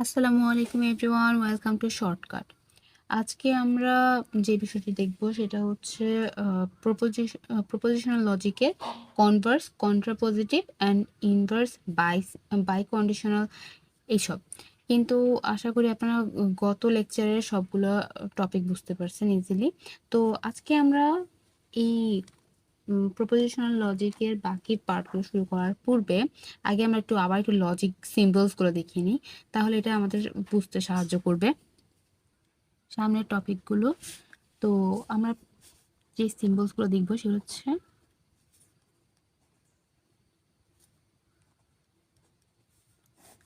আসসালামু আলাইকুম everyone, welcome to shortcut. আজকে আমরা যে বিষয়টি দেখব সেটা হচ্ছে প্রপোজিশনাল লজিকের converse, contrapositive and inverse, biconditional এইসব। কিন্তু আশা করি আপনারা গত লেকচারের সবগুলো টপিক বুঝতে পারছেন ইজিলি। তো আজকে আমরা এই প্রপোজিশনাল লজিকের বাকি পার্টগুলো শুরু করার পূর্বে আগে আমরা আবার একটু লজিক সিম্বলসগুলো দেখিয়ে নিই, তাহলে এটা আমাদের বুঝতে সাহায্য করবে সামনের টপিকগুলো। তো আমরা যে সিম্বলসগুলো দেখবো সেগুলো হচ্ছে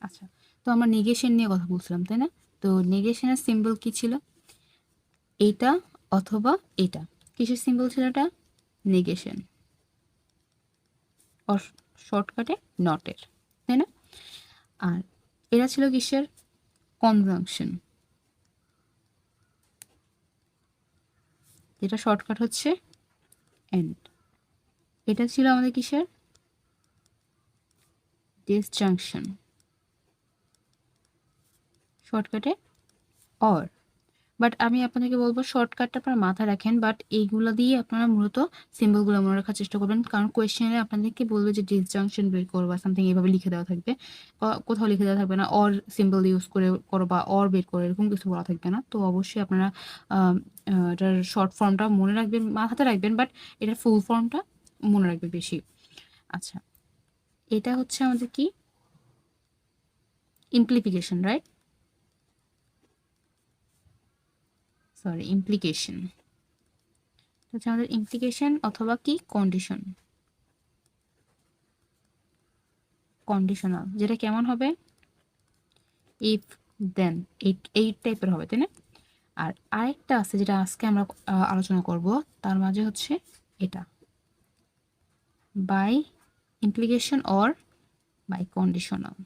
আচ্ছা, তো আমরা নেগেশন নিয়ে কথা বলছিলাম, তাই না? তো নেগেশনের সিম্বল কি ছিল? এটা অথবা এটা। কিসের সিম্বল ছিল এটা? নেগেশন, অর শর্টকাটে নটের, তাই না? আর এটা ছিল কিসের? কনজাংশন, যেটা শর্টকাট হচ্ছে এন্ড। এটা ছিল আমাদের কিসের? ডিসজাংশন, শর্টকাটে অর। বাট আমি আপনাদেরকে বলবো শর্টকাটটা আপনারা মাথায় রাখেন, বাট এইগুলো দিয়ে আপনারা মূলত সিম্বলগুলো মনে রাখার চেষ্টা করবেন, কারণ কোয়েশ্চেনে আপনাদেরকে বলবে যে ডিসজাংশন বের করো বা সামথিং এইভাবে লিখে দেওয়া থাকবে, কোথাও লিখে দেওয়া থাকবে না অর সিম্বল ইউজ করে করো বা অর বের করো, এরকম কিছু বলা থাকবে না। তো অবশ্যই আপনারা এটার শর্ট ফর্মটা মনে রাখবেন, মাথাতে রাখবেন, বাট এটার ফুল ফর্মটা মনে রাখবে বেশি। আচ্ছা, এটা হচ্ছে আমাদের কি? ইমপ্লিফিকেশন, রাইট? সরি, ইমপ্লিকেশন হচ্ছে আমাদের ইমপ্লিকেশন অথবা কি কন্ডিশন, কন্ডিশনাল, যেটা কেমন হবে? ইফ দেন, এই টাইপের হবে, তাই না? আর আরেকটা আছে যেটা আজকে আমরা আলোচনা করব, তার মাঝে হচ্ছে এটা biimplication or biconditional.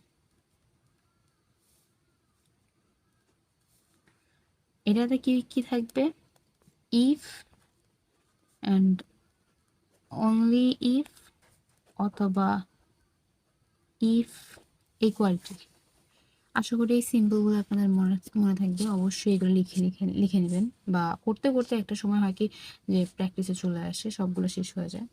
এটাতে কি কি থাকবে? ইফ অ্যান্ড অনলি ইফ অথবা ইফ ইকুয়ালিটি। আশা করি এই সিম্বলগুলো আপনাদের মনে থাকবে। অবশ্যই এগুলো লিখে নেবেন, বা করতে করতে একটা সময় হয় কি যে প্র্যাকটিসে চলে আসে, সবগুলো শেষ হয়ে যায়।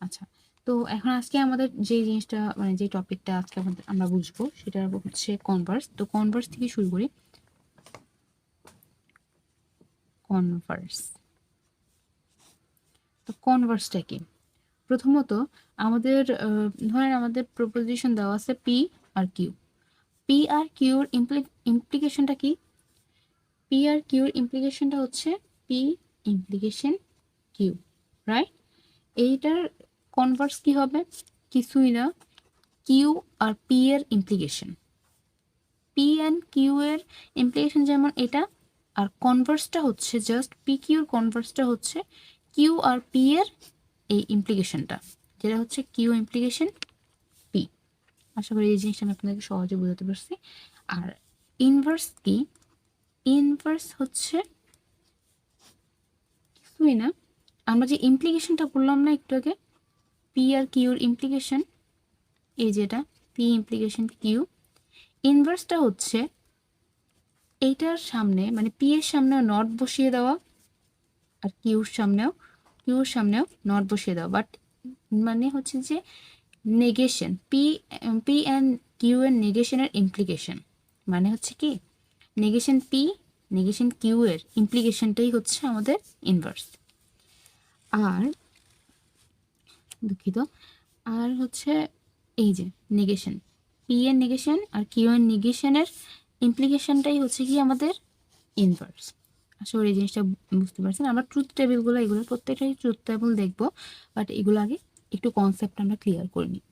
আচ্ছা, তো এখন আজকে আমাদের যে জিনিসটা মানে যে টপিকটা আজকে আমরা বুঝবো সেটা হচ্ছে কনভার্স। তো কনভার্স থেকে শুরু করি। কনভার্স, তো কনভার্সটা কি? প্রথমত আমাদের ধরেন আমাদের প্রপোজিশন দেওয়া আছে P R Q. P R কিউর ইমপ্লিকেশনটা কি? পি আর কিউর ইমপ্লিকেশনটা হচ্ছে পি ইমপ্লিকেশন কিউ, রাইট? এইটার কনভার্স কি হবে? কিছুই না, কিউ আর পি এর ইমপ্লিকেশন। পি অ্যান্ড কিউ এর ইমপ্লিকেশন যেমন এটা, আর কনভার্সটা হচ্ছে জাস্ট পি কিউর কনভার্সটা হচ্ছে কিউ আর পি এর এই ইমপ্লিকেশনটা, যেটা হচ্ছে কিউ ইমপ্লিকেশন পি। আশা করি এই জিনিসটা আমি আপনাদেরকে সহজে বোঝাতে পারছি। আর ইনভার্স কি? ইনভার্স হচ্ছে কিছুই না, আমরা যে ইমপ্লিকেশনটা করলাম না একটু আগে, পি আর কিউর ইমপ্লিকেশন, এই যেটা পি ইমপ্লিকেশন কিউ, ইনভার্সটা হচ্ছে এইটার সামনে মানে পি এর সামনেও নট বসিয়ে দেওয়া, আর কিউর সামনেও নট বসিয়ে দেওয়া, বাট মানে হচ্ছে যে নেগেশন, পি অ্যান্ড কিউ এর নেগেশনের ইমপ্লিকেশন, মানে হচ্ছে কি নেগেশন পি নেগেশন কিউ এর ইমপ্লিকেশনটাই হচ্ছে আমাদের ইনভার্স। আর দুঃখিত, আর হচ্ছে এই যে নেগেশন, পি এর নেগেশন আর কিউ এর নেগেশনের ইমপ্লিকেশনটাই হচ্ছে কি আমাদের ইনভার্স। আশা করি এই জিনিসটা বুঝতে পারছেন। আমরা ট্রুথ টেবিলগুলো এগুলো প্রত্যেকটাই ট্রুথ টেবিল দেখবো, বাট এগুলো আগে একটু কনসেপ্ট আমরা ক্লিয়ার করে নিই।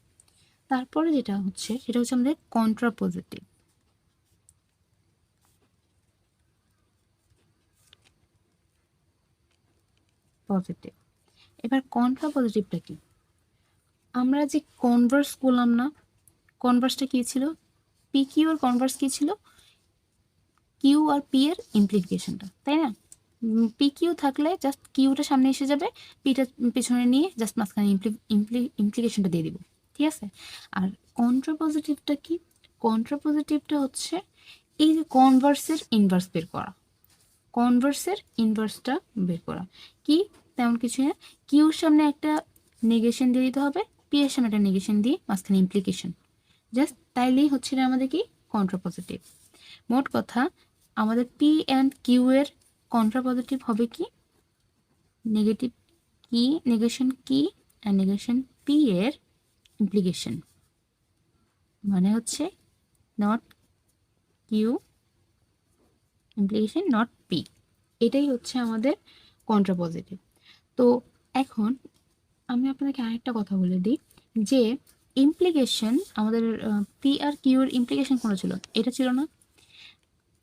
তারপরে যেটা হচ্ছে সেটা হচ্ছে আমাদের কন্ট্রাপোজিটিভ। পজিটিভ, এবার কন্ট্রাপোজিটিভটা কি? আমরা যে কনভার্স করলাম না, কনভার্সটা কি ছিল? পি কিউ এর কনভার্স কি ছিল? কিউ আর পি এর ইমপ্লিকেশনটা, তাই না? পি কিউ থাকলে জাস্ট কিউটা সামনে এসে যাবে, পিটা পেছনে নিয়ে জাস্ট মাঝখানে ইমপ্লিকেশনটা দিয়ে দিব, ঠিক আছে? আর কন্ট্রাপোজিটিভটা কি? কন্ট্রাপোজিটিভটা হচ্ছে এই যে কনভার্সের ইনভার্স বের করা, কনভার্সের ইনভার্সটা বের করা কি, তেমন কিছু না, কিউর সামনে একটা নেগেশন দিয়ে দিতে হবে, পি এর সামনে একটা নেগেশন দিয়ে মাঝখানে ইমপ্লিকেশন, জাস্ট তাইলেই হচ্ছে না আমাদের কি কন্ট্রাপজিটিভ। মোট কথা আমাদের পি অ্যান্ড কিউ এর কন্ট্রাপজিটিভ হবে কি নেগেটিভ কি, নেগেশন কি অ্যান্ড নেগেশন পি এর ইমপ্লিকেশন, মানে হচ্ছে not Q implication not P, এটাই হচ্ছে আমাদের কন্ট্রাপজিটিভ। তো এখন আমি আপনাকে আরেকটা কথা বলে দিই যে ইমপ্লিকেশন আমাদের পি আর কিউর ইমপ্লিকেশন কোনো ছিল, এটা ছিল না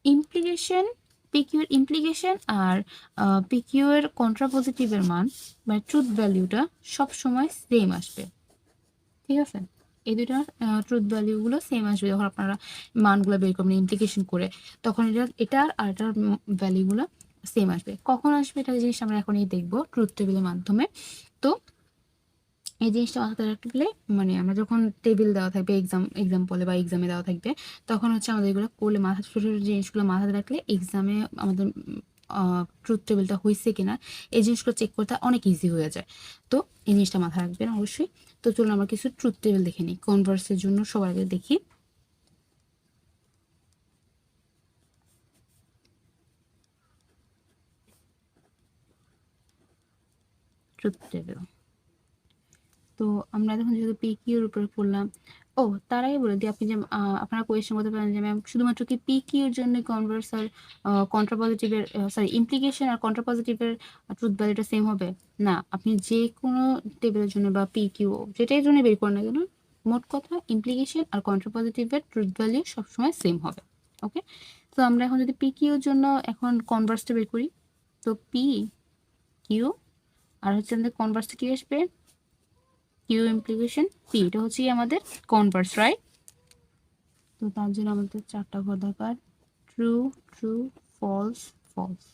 ইমপ্লিকেশন, পিকিউর ইমপ্লিকেশন আর পিকিউর কন্ট্রাপজিটিভের মান মানে ট্রুথ ভ্যালুটা সব সময় সেম আসবে, ঠিক আছে? এই দুইটার ট্রুথ ভ্যালুগুলো সেম আসবে যখন আপনারা মানগুলো বের করবেন ইমপ্লিকেশন করে, তখন এটার আর এটার ভ্যালুগুলো সেম আসবে। কখন আসবে এটা জিনিস আমরা এখনই দেখবো ট্রুথ টেবিলের মাধ্যমে। তো এই জিনিসটা মাথায় রাখলে মানে আমরা যখন টেবিল দেওয়া থাকবে এক্সাম্পলে বা এক্সামে দেওয়া থাকবে, তখন হচ্ছে আমাদের এগুলো করলে মাথা ছোটো ছোটো জিনিসগুলো মাথায় রাখলে এক্সামে আমাদের ট্রুথ টেবিলটা হয়েছে কিনা এই জিনিসগুলো চেক করতে অনেক ইজি হয়ে যায়। তো এই জিনিসটা মাথায় রাখবেন অবশ্যই। তো চলুন আমরা কিছু ট্রুথ টেবিল দেখে নিই কনভার্সের জন্য। সবার আগে দেখি ট্রুথ টেবিল। তো আমরা দেখুন যেহেতু পি কিউর উপরে পড়লাম, ও তার আগে বলে দিই আপনি যে আপনারা কোয়েশ্চেন করতে পারেন যে ম্যাম শুধুমাত্র কি পি কিউর জন্য কনভার্স আর কন্ট্রাপজিটিভের সরি ইমপ্লিকেশন আর কন্ট্রাপজিটিভের ট্রুথ ভ্যালুটা সেম হবে না, আপনি যে কোনো টেবিলের জন্য বা পি কিউ যেটাই জন্য বের করেন না কেন, মোট কথা ইমপ্লিকেশন আর কন্ট্রাপজিটিভের ট্রুথ ভ্যালু সবসময় সেম হবে। ওকে, তো আমরা এখন যদি পি কিউর জন্য এখন কনভার্সটা বের করি, তো পি কিউ আর হচ্ছে আমাদের কনভার্সটা কি আসবে কিউ ইমপ্লিকেশন পি, এটা হচ্ছে আমাদের কনভার্স, রাইট? তো তার জন্য আমাদের চারটা ঘর দরকার, true true false false,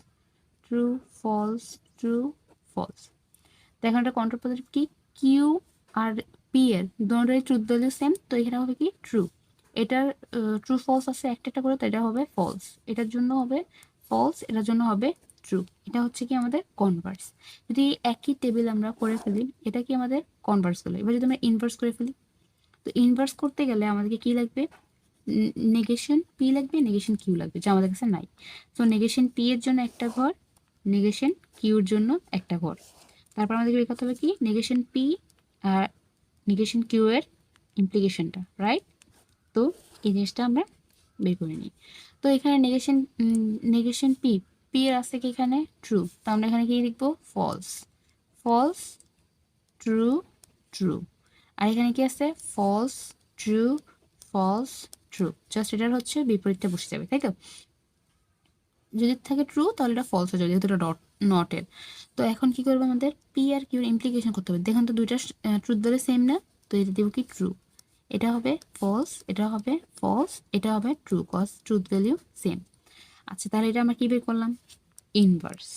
true false true false. তো এখানে একটা কন্ট্রাপজিটিভ কি, কিউ আর পি এর দুটোরই ট্রুথ ভ্যালু সেম, তো এখানে হবে কি ট্রু, এটার ট্রু ফলস আছে একটা একটা করে, তো এটা হবে ফলস, এটার জন্য হবে ফলস, এটার জন্য হবে ট্রু, এটা হচ্ছে কি আমাদের কনভার্স। যদি একই টেবিল আমরা করে ফেলি এটা কি আমাদের কনভার্স হলো। এবার যদি আমরা ইনভার্স করে ফেলি, তো ইনভার্স করতে গেলে আমাদেরকে কি লাগবে, নেগেশন পি লাগবে, নেগেশন কিউ লাগবে, যা আমাদের কাছে নাই। তো নেগেশন পি এর জন্য একটা ঘর, নেগেশন কিউর জন্য একটা ঘর, তারপর আমাদেরকে বের করতে হবে কি negation P R negation Q এর ইমপ্লিকেশনটা, রাইট? তো এই জিনিসটা আমরা বের করে নিই। তো এখানে নেগেশন পি, পি এর আছে কি এখানে ট্রু, তো আমরা এখানে কি লিখবো ফলস, ফলস ট্রু ট্রু, আর এখানে কি আছে false true false true, just এটার হচ্ছে বিপরীতটা বসে যাবে, তাই তো? যদি থাকে ট্রু তাহলে এটা ফলস হয়ে যাবে যেহেতু এটা নটের। তো এখন কি করবো, আমাদের পি আর কিউর ইমপ্লিকেশন করতে হবে। দেখুন তো দুইটা ট্রুথ ভ্যালু সেম না, তো এটা দেবো কি ট্রু, এটা হবে ফলস, এটা হবে ফলস, এটা হবে true, cause truth value same. আচ্ছা তাহলে এটা আমরা কি বের করলাম, ইনভার্স।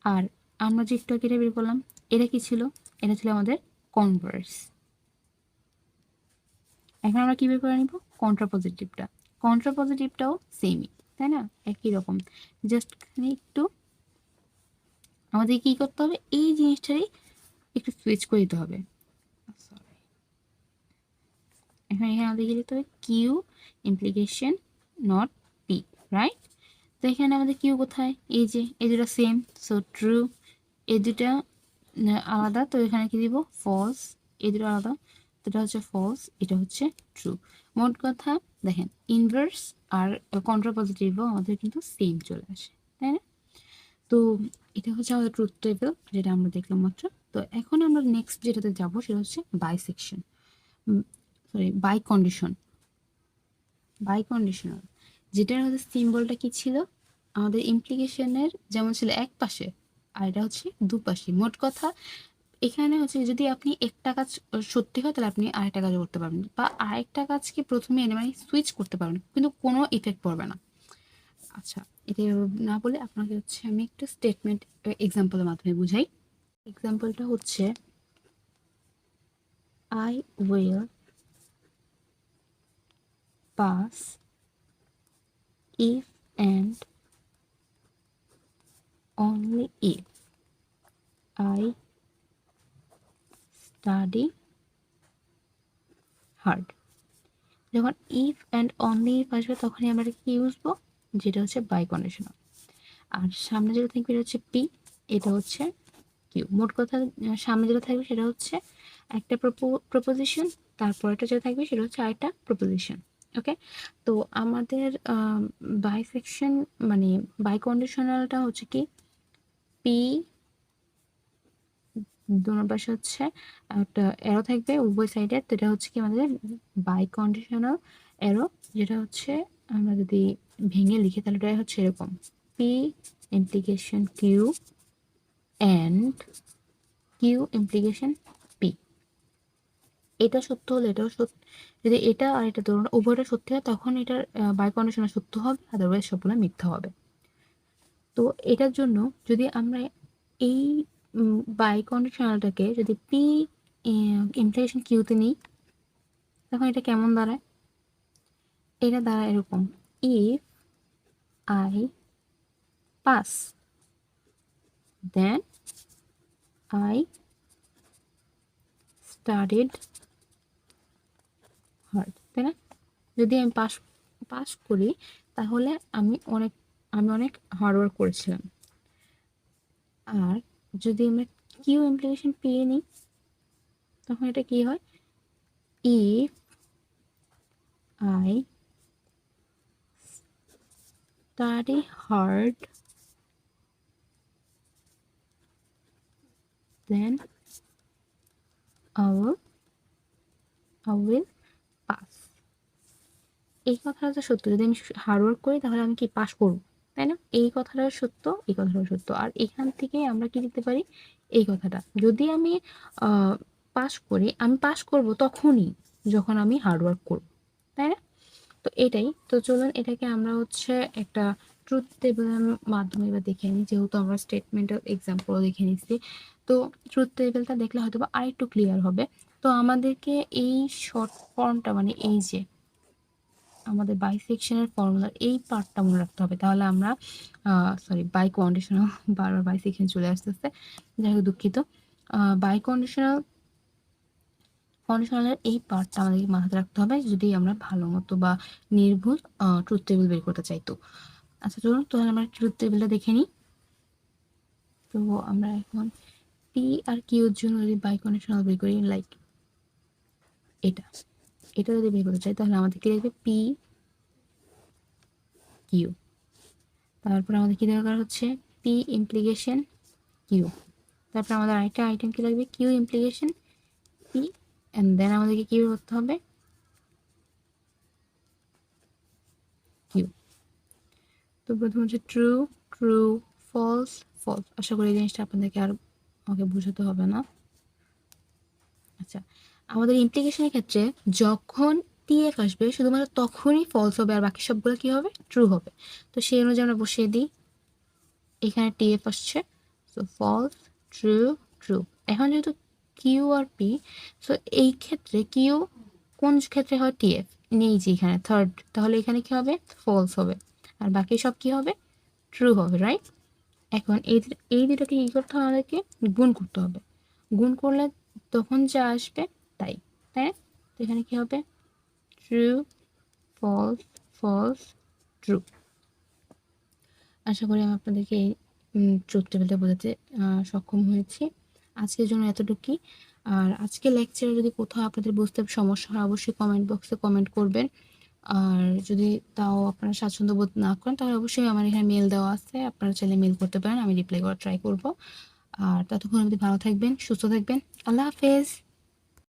আর আমরা যে একটু আগে এটা বের করলাম এটা কি ছিল, এটা ছিল আমাদের কনভার্স। এখন আমরা কি বের করে নিব, কন্ট্রাপজিটিভটা, কন্ট্রাপজিটিভটাও সেমই, তাই না, একই রকম, জাস্ট এখানে একটু আমাদের কি করতে হবে, এই জিনিসটারই একটু সুইচ করে দিতে হবে। এখানে আমাদের কি লিখতে হবে, Q implication not P, right? তো এখানে আমাদের কিউ কোথায়, এই যে এই দুটো সেম, সো ট্রু, এই দুটা আলাদা, তো এখানে কি দিব ফলস, এই দুটো আলাদা, তো এটা হচ্ছে ফলস, এটা হচ্ছে ট্রু। মোট কথা দেখেন ইনভার্স আর কন্ট্রাপজিটিভও আমাদের কিন্তু সেম চলে আসে, তাই না? তো এটা হচ্ছে আমাদের ট্রুথ টেবিল যেটা আমরা দেখলাম মাত্র। তো এখন আমরা নেক্সট যেটাতে যাব সেটা হচ্ছে bisection, sorry bicondition, biconditional, যেটার হচ্ছে সিম্বলটা কি ছিল, আমাদের ইমপ্লিকেশনের যেমন ছিল এক পাশে আর এটা হচ্ছে দুপাশে। মোট কথা এখানে হচ্ছে যদি আপনি একটা কাজ সত্যি হয় তাহলে আপনি আরেকটা কাজ করতে পারবেন, বা আরেকটা কাজকে প্রথমে এনে মানে সুইচ করতে পারবেন কিন্তু কোনো ইফেক্ট পড়বে না। আচ্ছা এটা না বলে আপনাকে হচ্ছে আমি একটা স্টেটমেন্ট এক্সাম্পলের মাধ্যমে বুঝাই। এক্সাম্পলটা হচ্ছে I will pass if and only if I study hard। যখন ইফ অ্যান্ড অনলি ইফ আসবে তখনই আমরা কি বুঝবো, যেটা হচ্ছে বাই কন্ডিশনাল। আর সামনে যেটা থাকবে এটা হচ্ছে পি, এটা হচ্ছে কিউ। মোট কথা সামনে যেটা থাকবে সেটা হচ্ছে একটা প্রপোজিশন, তারপর এটা যেটা থাকবে সেটা হচ্ছে আরেকটা প্রপোজিশন। ওকে, তো আমাদের বাইসেকশন মানে বাই কন্ডিশনালটা হচ্ছে কি, পি দুনোর পাশে হচ্ছে একটা এরো থাকবে উভয় সাইডে, তো এটা হচ্ছে কি আমাদের বাই কন্ডিশনাল এরো, যেটা হচ্ছে আমরা যদি ভেঙে লিখি তাহলে এটা হচ্ছে এরকম, P implication Q and Q implication P. এটা সত্য হলে এটাও সত্য, যদি এটা আর এটা ধরুন উভয়টা সত্যি হয় তখন এটার বাই কন্ডিশনাল সত্য হবে, আদারওয়াইজ সবগুলো মিথ্যা হবে। তো এটার জন্য যদি আমরা এই বাই কন্ডিশনালটাকে যদি পি ইমপ্লিকেশন কিউতে নিই তখন এটা কেমন দাঁড়ায়, এটা দাঁড়ায় এরকম, if I pass then I studied hard, তাই না? যদি আমি পাস করি তাহলে আমি অনেক হার্ডওয়ার্ক করেছিলাম। আর যদি আমরা কিউ ইমপ্লিকেশন পেয়ে নিই তখন এটা কি হয়, if I study hard then I will pass। এই কথাটা তো সত্য, যদি আমি হার্ডওয়ার্ক করি তাহলে আমি কি পাস করব, তাই না? এই কথাটাও সত্য, এই কথাটাও সত্য। আর এখান থেকে আমরা কি দিতে পারি, এই কথাটা যদি আমি পাস করি, আমি পাস করব তখনই যখন আমি হার্ডওয়ার্ক করব, তাই না? তো এটাই তো, চলুন এটাকে আমরা হচ্ছে একটা ট্রুথ টেবিলের মাধ্যমে এবার দেখে নিই, যেহেতু আমরা স্টেটমেন্টের এক্সাম্পলও দেখে নিচ্ছি। তো ট্রুথ টেবিলটা দেখলে হয়তো বা আরেকটু ক্লিয়ার হবে। তো আমাদেরকে এই শর্ট ফর্মটা মানে এই যে আমাদের বাইসেকশনের ফর্মুলার এই পার্টটা মনে রাখতে হবে, তাহলে আমরা সরি বাই কন্ডিশনাল বারবার বাইসেকশন চলে আসতেছে, যাই হোক দুঃখিত। বাই কন্ডিশনালের এই পার্টটা আমাদেরকে মাথায় রাখতে হবে যদি আমরা ভালো মতো বা নির্ভুল ট্রুথ টেবিল বের করতে চাই। তো আচ্ছা চলুন তাহলে আমরা ট্রুথ টেবিলটা দেখে নিই। তো আমরা এখন পি আর কিউর জন্য যদি বাই কন্ডিশনাল বের করি, লাইক এটা যদি বের করতে চাই তাহলে আমাদের কি লাগবে, পি কিউ, তারপর আমাদের কি দরকার হচ্ছে পি ইমপ্লিকেশন কিউ, তারপর আমাদের আরেকটা আইটেম কি লাগবে, Q implication P, and then আমাদেরকে কি করতে হবে, কিউ। তো প্রথম হচ্ছে ট্রু ট্রু, ফলস ফলস। আশা করি এই জিনিসটা আপনাদেরকে আর আমাকে বোঝাতে হবে না। আচ্ছা, আমাদের ইমপ্লিকেশনের ক্ষেত্রে যখন টিএফ আসবে শুধুমাত্র তখনই ফলস হবে, আর বাকি সবগুলো কি হবে, ট্রু হবে। তো সেই অনুযায়ী আমরা বসিয়ে দিই, এখানে টিএফ আসছে, সো ফলস ট্রু ট্রু। এখন যেহেতু কিউ আর পি, সো এই ক্ষেত্রে কিউ কোন ক্ষেত্রে হয়, টিএফ নেই যে এখানে থার্ড, তাহলে এখানে কি হবে, ফলস হবে, আর বাকি সব কি হবে, ট্রু হবে, রাইট? এখন এই দুটোকে কি করতে হবে, আমাদেরকে গুণ করতে হবে। গুণ করলে তখন যা আসবে তাই, তাই না? তো এখানে কি হবে, ট্রু ফলস ফলস ট্রু। আশা করি আমি আপনাদেরকে এই ট্রুথ টেবিলটা বোঝাতে সক্ষম হয়েছি। আজকের জন্য এতটুকুই। আর আজকে লেকচারে যদি কোথাও আপনাদের বুঝতে সমস্যা হয় অবশ্যই কমেন্ট বক্সে কমেন্ট করবেন। আর যদি তাও আপনারা স্বাচ্ছন্দ্য বোধ না করেন তাহলে অবশ্যই আমার এখানে মেল দেওয়া আছে, আপনারা চাইলে মেল করতে পারেন, আমি রিপ্লাই করার ট্রাই করব। আর ততক্ষণ অবধি ভালো থাকবেন, সুস্থ থাকবেন। আল্লাহ হাফেজ।